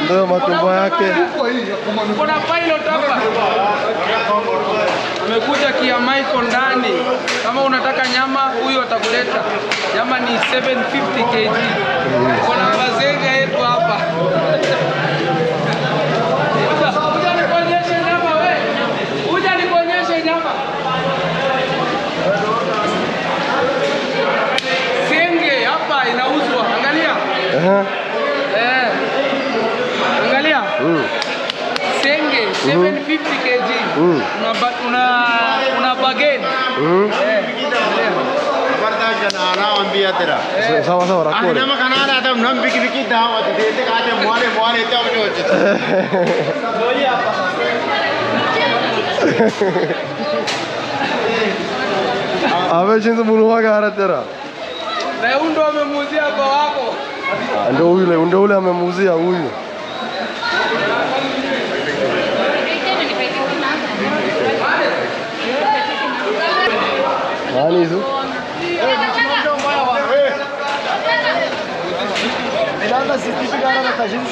Ndio matumbo yake. Kuna pilot hapa. Amekuja Kiamaiko ndani. Kama unataka nyama, huyo atakuleta. Nyama ni 750 kg. Kuna bazenga yetu hapa. Uja nikuonyeshe nyama we. Uja nikuonyeshe nyama. Senge hapa inauzwa. Angalia. Angalia. Senge 750 kg. Una bargain. Sawa sawa rakore. Nyama kanada hata mnambiki biki dawa tete kaate mwale tao chochote. Awe chinzo munua gara tera. Na ndo amemuuzia kwa wako. Ndio ule amemuuzia huyu. Nani hizo? Nilanda sisi gara na tajins.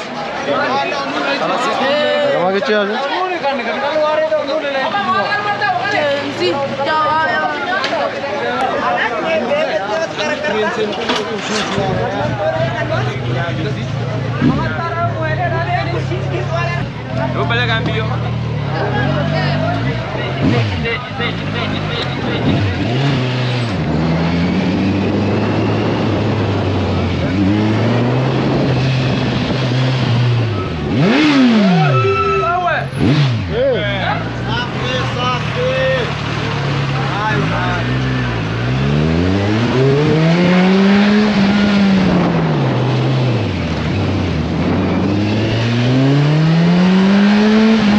Kama kitu yaje? Yo pala cambio.